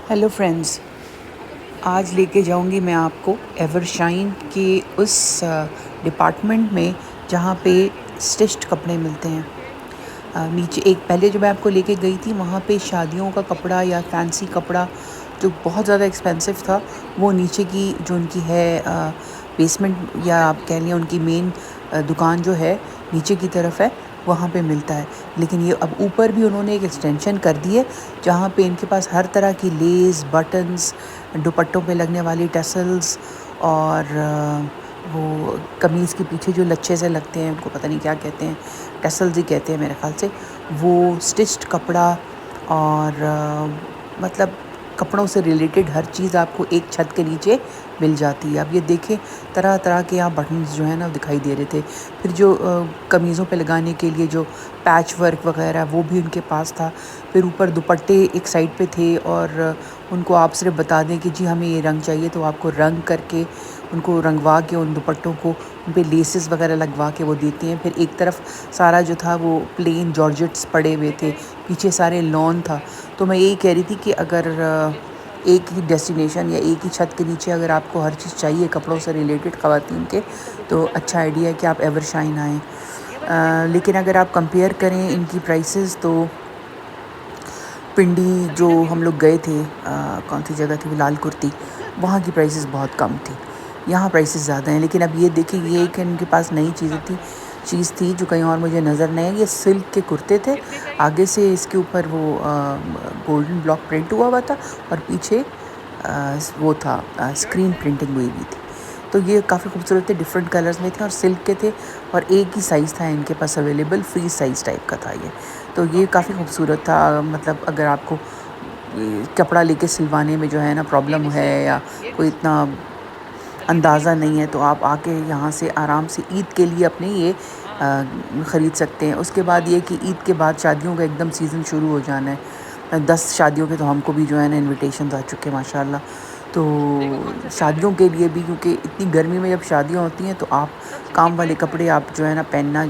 Hello friends, आज लेके जाऊंगी मैं आपको एवरशाइन के उस डिपार्टमेंट में जहाँ पे स्टिच्ड कपड़े मिलते हैं। नीचे एक पहले जो मैं आपको लेके गई थी वहाँ पे शादियों का कपड़ा या फैंसी कपड़ा जो बहुत ज़्यादा एक्सपेंसिव था, वो नीचे की जो उनकी है बेसमेंट या आप कह लें उनकी मेन दुकान जो है नीचे की तरफ है, वहाँ पे मिलता है। लेकिन ये अब ऊपर भी उन्होंने एक एक्सटेंशन कर दी है जहाँ पे इनके पास हर तरह की लेस, बटन्स, दुपट्टों पे लगने वाली टसल्स और वो कमीज़ के पीछे जो लच्छे से लगते हैं उनको पता नहीं क्या कहते हैं, टसल्स ही कहते हैं मेरे ख्याल से, वो स्टिच्ड कपड़ा और मतलब कपड़ों से रिलेटेड हर चीज़ आपको एक छत के नीचे मिल जाती है। अब ये देखें तरह तरह के यहाँ बटन्स जो है ना दिखाई दे रहे थे। फिर जो कमीज़ों पे लगाने के लिए जो पैच वर्क वगैरह वो भी उनके पास था। फिर ऊपर दुपट्टे एक साइड पे थे और उनको आप सिर्फ बता दें कि जी हमें ये रंग चाहिए तो आपको रंग करके उनको रंगवा के उन दुपट्टों को उन पे लेसेस वगैरह लगवा के वो देते हैं। फिर एक तरफ सारा जो था वो प्लेन जॉर्जेट्स पड़े हुए थे, पीछे सारे लॉन था। तो मैं यही कह रही थी कि अगर एक ही डेस्टिनेशन या एक ही छत के नीचे अगर आपको हर चीज़ चाहिए कपड़ों से रिलेटेड ख़वातीन के, तो अच्छा आइडिया है कि आप एवरशाइन आएँ। लेकिन अगर आप कंपेयर करें इनकी प्राइसेस तो पिंडी जो हम लोग गए थे, कौन सी जगह थी वो, लाल कुर्ती, वहाँ की प्राइसेस बहुत कम थी। यहाँ प्राइसेस ज़्यादा हैं। लेकिन अब ये देखिए ये एक इनके पास नई चीज़ थी जो कहीं और मुझे नज़र नहीं आई। ये सिल्क के कुर्ते थे, आगे से इसके ऊपर वो गोल्डन ब्लॉक प्रिंट हुआ था और पीछे वो था स्क्रीन प्रिंटिंग हुई थी। तो ये काफ़ी खूबसूरत थे, डिफरेंट कलर्स में थे और सिल्क के थे और एक ही साइज़ था इनके पास अवेलेबल, फ्री साइज़ टाइप का था ये। तो ये काफ़ी खूबसूरत था। मतलब अगर आपको कपड़ा लेके सिलवाने में जो है ना प्रॉब्लम है या कोई इतना अंदाज़ा नहीं है, तो आप आके यहाँ से आराम से ईद के लिए अपने ये ख़रीद सकते हैं। उसके बाद ये कि ईद के बाद शादियों का एकदम सीज़न शुरू हो जाना है। 10 शादियों के तो हमको भी जो है ना इन्विटेशन आ चुके हैं माशाल्लाह। तो शादियों के लिए भी, क्योंकि इतनी गर्मी में जब शादियाँ होती हैं तो आप काम वाले कपड़े आप जो है ना पहनना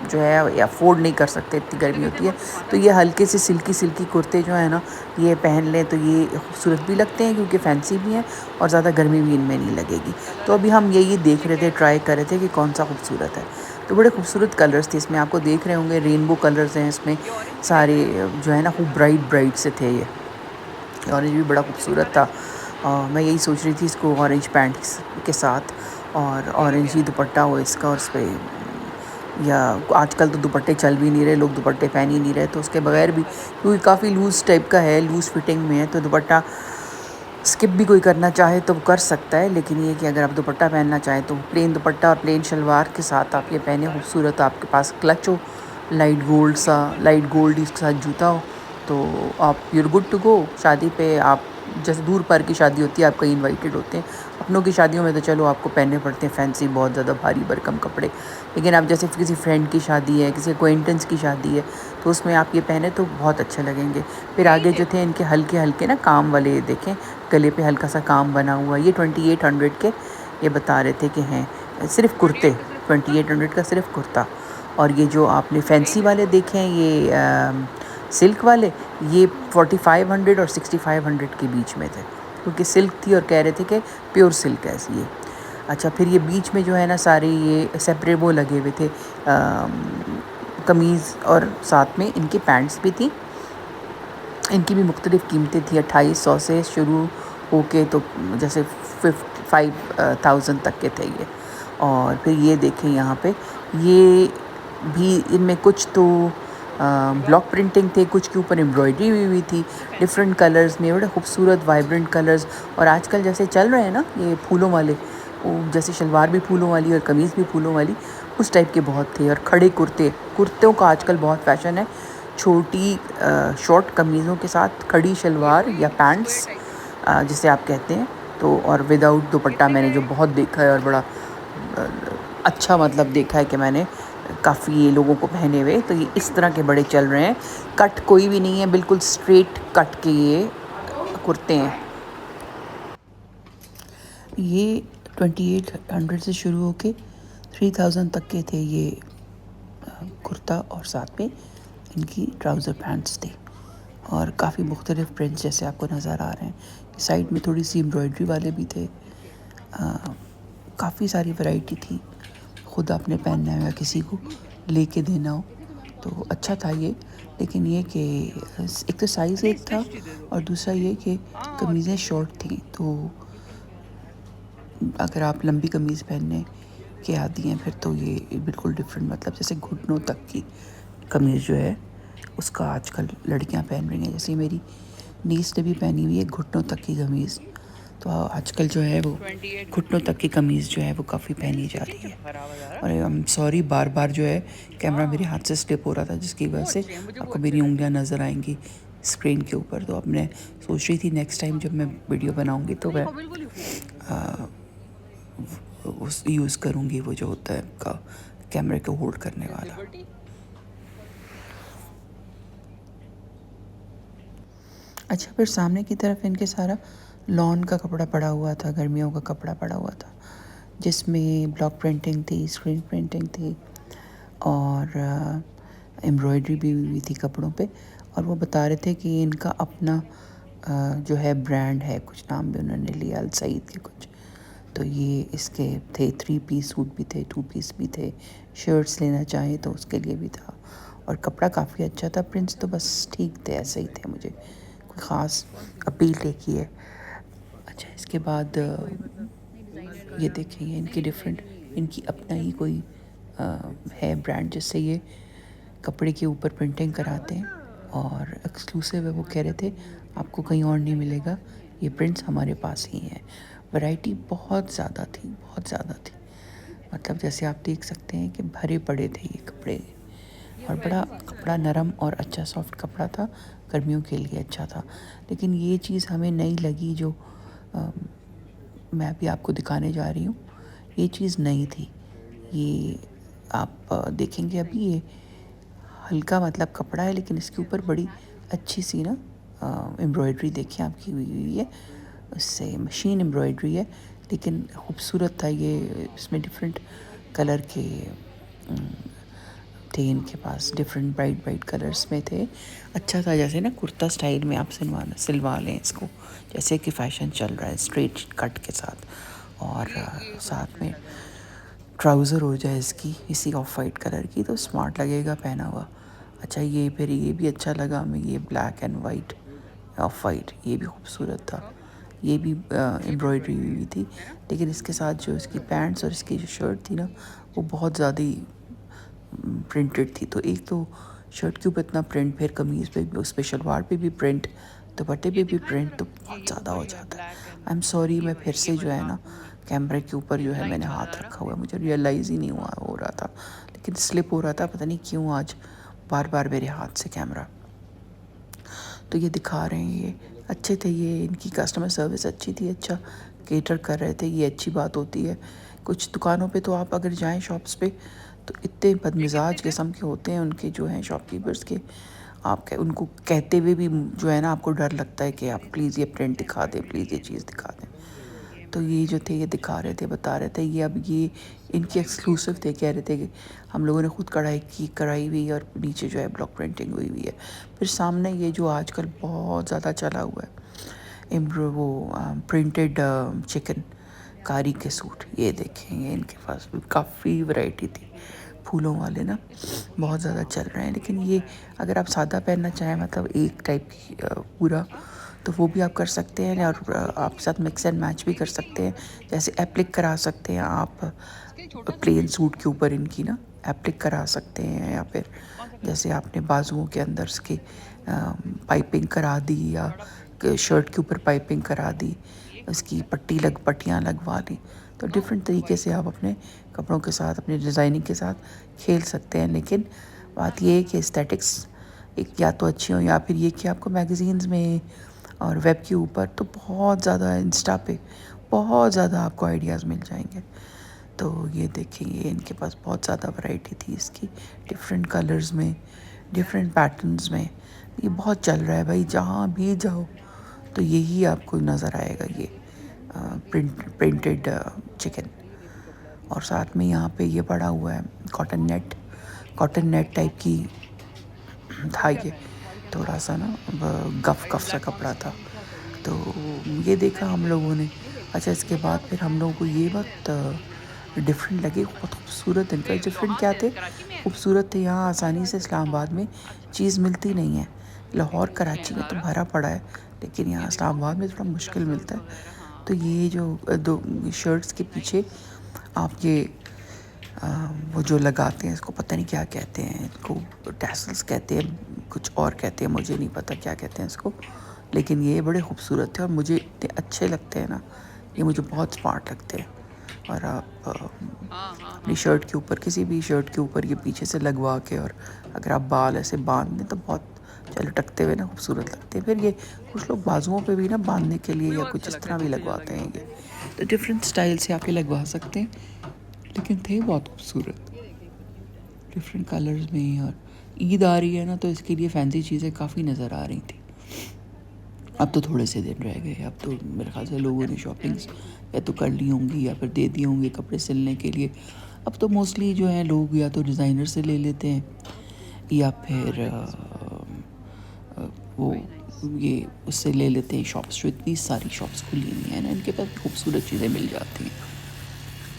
जो है अफोर्ड नहीं कर सकते, इतनी गर्मी होती है। तो ये हल्के से सिल्की कुर्ते जो है ना ये पहन लें तो ये खूबसूरत भी लगते हैं क्योंकि फैंसी भी हैं और ज़्यादा गर्मी भी इनमें नहीं लगेगी। तो अभी हम यही देख रहे थे, ट्राई कर रहे थे कि कौन सा खूबसूरत है। तो बड़े खूबसूरत कलर्स थे इसमें, आपको देख रहे होंगे रेनबो कलर्स हैं इसमें सारे जो है ना, खूब ब्राइट से थे। ये ऑरेंज भी बड़ा खूबसूरत था। मैं यही सोच रही थी इसको ऑरेंज पैंट के साथ और ऑरेंज ही दुपट्टा हो इसका, और उस पर या आजकल तो दुपट्टे चल भी नहीं रहे, लोग दुपट्टे पहन ही नहीं रहे, तो उसके बगैर भी, क्योंकि काफ़ी लूज़ टाइप का है, लूज़ फिटिंग में है, तो दुपट्टा स्किप भी कोई करना चाहे तो वो कर सकता है। लेकिन ये कि अगर आप दुपट्टा पहनना चाहें तो प्लेन दुपट्टा और प्लेन शलवार के साथ आप ये पहने, खूबसूरत आपके पास क्लच हो लाइट गोल्ड इसके साथ जूता हो, तो आप यूर गुड टू गो। शादी पे आप, जैसे दूर पर की शादी होती है आप कहीं इनवाइटेड होते हैं, अपनों की शादियों में तो चलो आपको पहनने पड़ते हैं फैंसी बहुत ज़्यादा भारी भरकम कपड़े, लेकिन आप जैसे किसी फ्रेंड की शादी है, किसी एक्वेंटेंस की शादी है, तो उसमें आप ये पहने तो बहुत अच्छे लगेंगे। फिर आगे जो थे इनके हल्के हल्के ना काम वाले, देखें गले पे हल्का सा काम बना हुआ, ये 2800 के ये बता रहे थे कि हैं सिर्फ कुर्ते, 2800 का सिर्फ कुर्ता। और ये जो आपने फैंसी वाले देखे हैं ये सिल्क वाले, ये 4500 और 6500 के बीच में थे, क्योंकि सिल्क थी और कह रहे थे कि प्योर सिल्क है ये। अच्छा, फिर ये बीच में जो है ना सारे ये सेपरेट वो लगे हुए थे, कमीज़ और साथ में इनकी पैंट्स भी थी। इनकी भी मुख्तलिफ़ कीमतें थी, 2800 से शुरू होके तो जैसे 55,000 तक के थे ये। और फिर ये देखें यहाँ पे, ये भी इनमें कुछ तो ब्लॉक प्रिंटिंग थे, कुछ के ऊपर एम्ब्रॉयडरी हुई थी डिफरेंट कलर्स में, बड़े खूबसूरत वाइब्रेंट कलर्स। और आजकल जैसे चल रहे हैं ना ये फूलों वाले, वो जैसे शलवार भी फूलों वाली और कमीज़ भी फूलों वाली, उस टाइप के बहुत थे। और खड़े कुर्तों का आजकल बहुत फ़ैशन है, छोटी शॉर्ट कमीज़ों के साथ खड़ी शलवार या पैंट्स जिसे आप कहते हैं, तो और विदाउट दुपट्टा मैंने जो बहुत देखा है और बड़ा अच्छा मतलब देखा है कि मैंने काफ़ी ये लोगों को पहने हुए। तो ये इस तरह के बड़े चल रहे हैं, कट कोई भी नहीं है, बिल्कुल स्ट्रेट कट के ये कुर्ते हैं। ये 2800 से शुरू होके 3000 तक के थे ये कुर्ता, और साथ में इनकी ट्राउज़र पैंट्स थे। और काफ़ी मुख्तलिफ़ प्रिंट्स जैसे आपको नज़र आ रहे हैं। साइड में थोड़ी सी एम्ब्रॉयडरी वाले भी थे। काफ़ी सारी वैरायटी थी। ख़ुद आपने पहनना है या किसी को लेके देना हो तो अच्छा था ये। लेकिन ये कि एक तो साइज़ एक था और दूसरा ये कि कमीज़ें शॉर्ट थी, तो अगर आप लंबी कमीज़ पहनने के आदी हैं फिर तो ये बिल्कुल डिफरेंट, मतलब जैसे घुटनों तक की कमीज़ जो है उसका आजकल लड़कियां पहन रही हैं। जैसे मेरी नीस ने भी पहनी हुई है घुटनों तक की कमीज़, तो आजकल जो है वो घुटनों तक की कमीज़ जो है वो काफ़ी पहनी जा रही है। और आई एम सॉरी, बार बार जो है कैमरा मेरे हाथ से स्लिप हो रहा था, जिसकी वजह से आपको मेरी उंगलियां नज़र आएंगी स्क्रीन के ऊपर। तो अब मैं सोच रही थी नेक्स्ट टाइम जब मैं वीडियो बनाऊंगी तो मैं उस यूज़ करूँगी वो जो होता है आपका कैमरे को होल्ड करने वाला। अच्छा, फिर सामने की तरफ इनके सारा लॉन का कपड़ा पड़ा हुआ था, गर्मियों का कपड़ा पड़ा हुआ था, जिसमें ब्लॉक प्रिंटिंग थी, स्क्रीन प्रिंटिंग थी और एम्ब्रॉयडरी भी हुई थी कपड़ों पे। और वो बता रहे थे कि इनका अपना जो है ब्रांड है, कुछ नाम भी उन्होंने लिया, अल सईद के कुछ। तो ये इसके थे 3 पीस सूट भी थे, 2 पीस भी थे, शर्ट्स लेना चाहें तो उसके लिए भी था। और कपड़ा काफ़ी अच्छा था, प्रिंट्स तो बस ठीक थे, ऐसे ही थे, मुझे कोई ख़ास अपील नहीं की है। अच्छा, इसके बाद ये देखें, ये इनकी डिफरेंट, इनकी अपना ही कोई है ब्रांड जिससे ये कपड़े के ऊपर प्रिंटिंग कराते हैं और एक्सक्लूसिव है। वो कह रहे थे आपको कहीं और नहीं मिलेगा, ये प्रिंट्स हमारे पास ही हैं। वैरायटी बहुत ज़्यादा थी, बहुत ज़्यादा थी। मतलब जैसे आप देख सकते हैं कि भरे पड़े थे ये कपड़े, और बड़ा कपड़ा नरम और अच्छा सॉफ्ट कपड़ा था, गर्मियों के लिए अच्छा था। लेकिन ये चीज़ हमें नई लगी जो मैं अभी आपको दिखाने जा रही हूँ, ये चीज़ नई थी। ये आप देखेंगे अभी, ये हल्का मतलब कपड़ा है लेकिन इसके ऊपर बड़ी अच्छी सी ना एम्ब्रॉयडरी देखिए आपकी हुई हुई है। इससे मशीन एम्ब्रॉयडरी है लेकिन खूबसूरत था ये। इसमें डिफरेंट कलर के थे, इनके पास डिफरेंट ब्राइट ब्राइट कलर्स में थे। अच्छा था, जैसे ना कुर्ता स्टाइल में आप सिलवा लें इसको, जैसे कि फ़ैशन चल रहा है स्ट्रेट कट के साथ, और साथ में ट्राउज़र हो जाए इसकी इसी ऑफ वाइट कलर की, तो स्मार्ट लगेगा पहना हुआ। अच्छा, ये फिर ये भी अच्छा लगा हमें, ये black and white of white, ये भी खूबसूरत था। ये भी एम्ब्रॉयडरी हुई थी, लेकिन इसके साथ जो इसकी पैंट्स और इसकी जो शर्ट थी ना वो बहुत ज़्यादा ही प्रिंटेड थी। तो एक तो शर्ट के ऊपर इतना प्रिंट, फिर कमीज़ पे भी, उस पे शलवार पे भी प्रिंट, दुपट्टे पे भी प्रिंट, तो बहुत ज़्यादा हो जाता है। आई एम सॉरी, मैं फिर से जो है ना कैमरे के ऊपर जो है मैंने हाथ रखा हुआ है, मुझे रियलाइज़ ही नहीं हुआ हो रहा था, लेकिन स्लिप हो रहा था, पता नहीं क्यों आज बार बार मेरे हाथ से कैमरा। तो ये दिखा रहे हैं, ये अच्छे थे, ये इनकी कस्टमर सर्विस अच्छी थी, अच्छा केटर कर रहे थे, ये अच्छी बात होती है। कुछ दुकानों पे तो आप अगर जाएं शॉप्स पे तो इतने बदमिजाज किस्म के होते हैं उनके जो हैं शॉपकीपर्स के, आप उनको कहते हुए भी जो है ना आपको डर लगता है कि आप प्लीज़ ये प्रिंट दिखा दें, प्लीज़ ये चीज़ दिखा दें। तो ये जो थे ये दिखा रहे थे, बता रहे थे ये, अब ये इनके एक्सक्लूसिव थे, कह रहे थे कि हम लोगों ने खुद कराई हुई और नीचे जो है ब्लॉक प्रिंटिंग हुई हुई है। फिर सामने ये जो आजकल बहुत ज़्यादा चला हुआ है वो प्रिंटेड चिकन कारी के सूट, ये देखें, ये इनके पास भी काफ़ी वैरायटी थी। फूलों वाले ना बहुत ज़्यादा चल रहे हैं, लेकिन ये अगर आप सादा पहनना चाहें, मतलब एक टाइप की पूरा, तो वो भी आप कर सकते हैं, और आप साथ मिक्स एंड मैच भी कर सकते हैं। जैसे एप्लिक करा सकते हैं आप प्लेन सूट के ऊपर इनकी ना एप्लिक करा सकते हैं, या फिर जैसे आपने बाजुओं के अंदर इसके पाइपिंग करा दी, या शर्ट के ऊपर पाइपिंग करा दी, इसकी पट्टियाँ लगवा दी। तो डिफरेंट तरीके से आप अपने कपड़ों के साथ, अपने डिज़ाइनिंग के साथ खेल सकते हैं। लेकिन बात ये है कि एस्थेटिक्स एक या तो अच्छी हो, या फिर ये कि आपको मैगज़ीन्स में और वेब के ऊपर तो बहुत ज़्यादा, इंस्टा पे बहुत ज़्यादा आपको आइडियाज़ मिल जाएंगे। तो ये देखेंगे, इनके पास बहुत ज़्यादा वैरायटी थी इसकी, डिफरेंट कलर्स में, डिफरेंट पैटर्न्स में। ये बहुत चल रहा है भाई, जहाँ भी जाओ तो यही आपको नज़र आएगा, ये प्रिंटेड चिकन। और साथ में यहाँ पे ये पड़ा हुआ है कॉटन नेट टाइप की था ये, थोड़ा सा ना गफ गफ सा कपड़ा था। तो ये देखा हम लोगों ने। अच्छा, इसके बाद फिर हम लोगों को ये बात डिफरेंट लगी, बहुत खूबसूरत। इनका डिफरेंट क्या थे, खूबसूरत थे। यहाँ आसानी से इस्लामाबाद में चीज़ मिलती नहीं है। लाहौर कराची में तो भरा पड़ा है, लेकिन यहाँ इस्लामाबाद में थोड़ा मुश्किल मिलता है। तो ये जो दो शर्ट्स के पीछे आप ये वो जो लगाते हैं, इसको पता नहीं क्या कहते हैं, इसको टैसल्स कहते हैं, कुछ और कहते हैं, मुझे नहीं पता क्या कहते हैं इसको। लेकिन ये बड़े खूबसूरत थे और मुझे इतने अच्छे लगते हैं ना, ये मुझे बहुत स्मार्ट लगते हैं। और आप अपनी शर्ट के ऊपर, किसी भी शर्ट के ऊपर ये पीछे से लगवा के, और अगर आप बाल ऐसे बांध दें तो बहुत लटकते हुए ना खूबसूरत लगते हैं। फिर ये कुछ लोग बाजुओं पे भी ना बांधने के लिए या कुछ इस तरह भी लगवाते हैं। ये तो डिफरेंट स्टाइल से आप ये लगवा सकते हैं, लेकिन थे बहुत खूबसूरत, डिफरेंट कलर्स में। और ईद आ रही है ना, तो इसके लिए फैंसी चीज़ें काफ़ी नज़र आ रही थी। अब तो थोड़े से दिन रह गए, अब तो मेरे ख्याल से लोगों ने शॉपिंग्स या तो कर ली होंगी या फिर दे दिए होंगे कपड़े सिलने के लिए। अब तो मोस्टली जो है लोग या तो डिज़ाइनर से ले लेते हैं या फिर वो ये उससे ले लेते हैं शॉप्स। जो इतनी सारी शॉप्स खुली हुई हैं ना, इनके पास खूबसूरत चीज़ें मिल जाती हैं।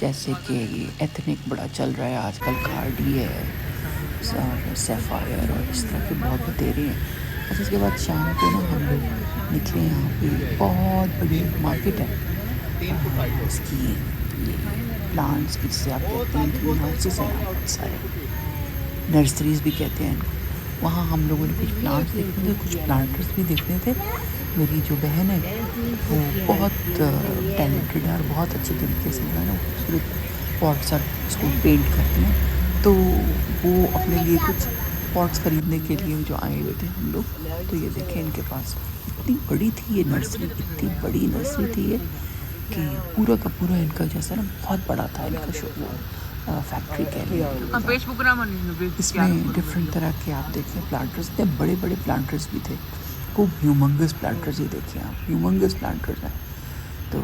जैसे कि ये एथनिक बड़ा चल रहा है आजकल, कार्डी है, सैफायर और इस तरह के बहुत बतेरे हैं। अच्छा, इसके बाद शाम को ना हम लोग निकले, यहाँ पे बहुत बड़ी मार्केट है उसकी, ये प्लांट्स की, जिसे आप कहते हैं ग्रीन हाउसेस हैं बहुत सारे, नर्सरीज भी कहते हैं इनको। वहाँ हम लोगों ने कुछ प्लांट्स देखने थे, कुछ प्लांटर्स भी देखने थे। मेरी जो बहन है वो बहुत टैलेंटेड है और बहुत अच्छे तरीके से जो है ना खूबसूरत पॉट्स और उसको पेंट करती हैं। तो वो अपने लिए कुछ पॉट्स ख़रीदने के लिए जो आए हुए थे हम लोग। तो ये देखें, इनके पास इतनी बड़ी थी ये नर्सरी, इतनी बड़ी नर्सरी थी ये कि पूरा का पूरा इनका जैसा ना बहुत बड़ा था इनका शो, फैक्ट्री कह लीजिए। इसमें डिफरेंट तरह के आप देखें प्लांटर्स, इतने बड़े बड़े प्लांटर्स भी थे, खूब ह्यूमंगस प्लांटर्स। ये देखिए आप, ह्यूमंगस प्लांटर्स हैं। तो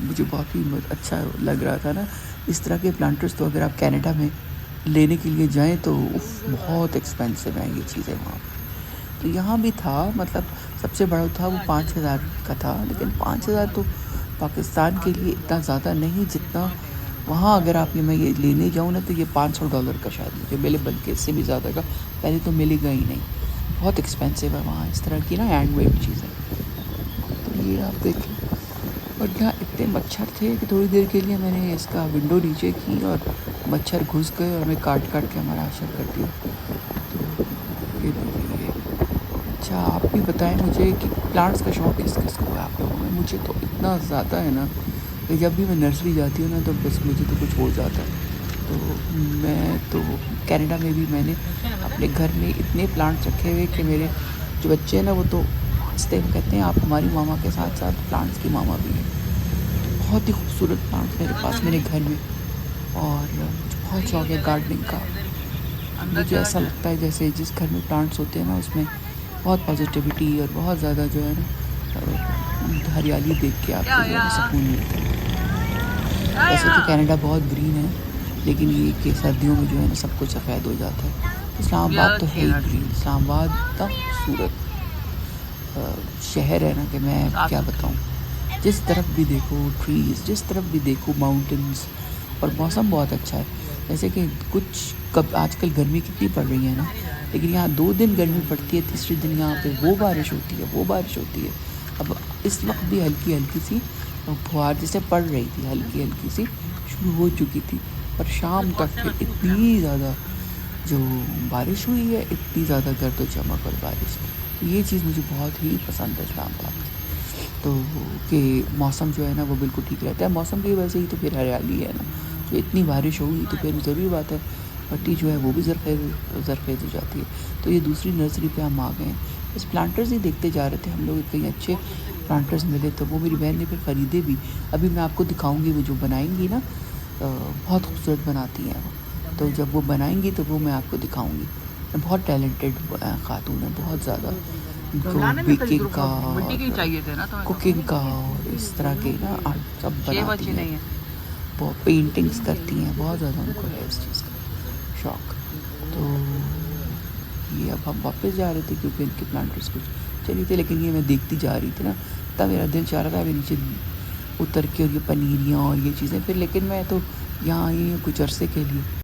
मुझे बहुत ही अच्छा लग रहा था ना इस तरह के प्लांटर्स। तो अगर आप कनाडा में लेने के लिए जाएं तो बहुत एक्सपेंसिव हैं ये चीज़ें वहाँ पर। तो यहाँ भी था, मतलब सबसे बड़ा था वो 5,000 का था, लेकिन 5,000 तो पाकिस्तान के लिए इतना ज़्यादा नहीं जितना वहाँ। अगर आप मैं ये लेने जाऊँ ना तो ये $500 का शायद मुझे मिले, बल्कि इससे भी ज़्यादा का पहले तो मिलेगा ही नहीं। बहुत एक्सपेंसिव है वहाँ इस तरह की ना हैंडमेड चीज़ें। तो ये आप देखें, और यहाँ इतने मच्छर थे कि थोड़ी देर के लिए मैंने इसका विंडो नीचे की और मच्छर घुस गए और हमें काट काट के हमारा आशर कर दिया। तो ये अच्छा, आप भी बताएं मुझे कि प्लांट्स का शौक़ किस किस को है आप लोगों में। मुझे तो इतना ज़्यादा है ना कि जब भी मैं नर्सरी जाती हूँ ना तो बस मुझे तो कुछ हो जाता है। तो मैं तो कनाडा में भी मैंने अपने घर में इतने प्लांट्स रखे हुए कि मेरे जो बच्चे हैं ना वो तो हंसते हुए कहते हैं आप हमारी मामा के साथ साथ प्लांट्स की मामा भी हैं। बहुत ही खूबसूरत प्लांट्स मेरे पास मेरे घर में, और मुझे बहुत शौक़ है गार्डनिंग का। मुझे ऐसा लगता है जैसे जिस घर में प्लांट्स होते हैं ना उसमें बहुत पॉजिटिविटी और बहुत ज़्यादा जो है ना हरियाली देख के आपको जो है सुकून मिलता है। वैसे तो कनाडा बहुत ग्रीन है, लेकिन ये कि सर्दियों में जो है ना सब कुछ सफ़ेद हो जाता है। इस्लामाबाद तो है ही ग्रीन, इस्लामाबाद इतना खूबसूरत शहर है ना कि मैं क्या बताऊँ। जिस तरफ भी देखो ट्रीज़, जिस तरफ भी देखो माउंटेन्स, और मौसम बहुत अच्छा है। जैसे कि कब आजकल गर्मी कितनी पड़ रही है ना, लेकिन यहाँ 2 दिन गर्मी पड़ती है, तीसरे दिन यहाँ पे वो बारिश होती है। अब इस वक्त भी हल्की हल्की सी फुहार जैसे पड़ रही थी, हल्की हल्की सी शुरू हो चुकी थी, पर शाम तक फिर इतनी ज़्यादा जो बारिश हुई है, इतनी ज़्यादा गर्द और चमक और बारिश। ये चीज़ मुझे बहुत ही पसंद है इस्लामाबाद की। तो कि मौसम जो है ना वो बिल्कुल ठीक रहता है। मौसम की वजह से ही तो फिर हरियाली है ना, तो इतनी बारिश होगी तो फिर ज़रूरी बात है मिट्टी जो है वो भी ज़रख़ेज़ हो जाती है। तो ये दूसरी नर्सरी पे हम आ गए हैं, बस प्लांटर्स ही देखते जा रहे थे हम लोग। कहीं अच्छे प्लांटर्स मिले तो वो मेरी बहन ने फिर ख़रीदे भी। अभी मैं आपको दिखाऊंगी, वो जो बनाएंगी ना बहुत खूबसूरत बनाती हैं वो। तो जब वो बनाएंगी तो वो मैं आपको दिखाऊंगी। बहुत टैलेंटेड खातून है, बहुत ज़्यादा। उनको बेकिंग का, कुकिंग का और इस तरह के ना आर्ट सब बनाती हैं, वो पेंटिंग्स करती हैं, बहुत ज़्यादा उनको है इस चीज़ का शौक़। तो ये अब हम वापस जा रहे थे क्योंकि इनके प्लांटर्स कुछ चली थे, लेकिन ये मैं देखती जा रही थी ना, तब मेरा दिल चाह रहा था अभी नीचे उतर के और ये पनीरियाँ और ये चीज़ें फिर, लेकिन मैं तो यहाँ आई हूँ कुछ अरसे के लिए।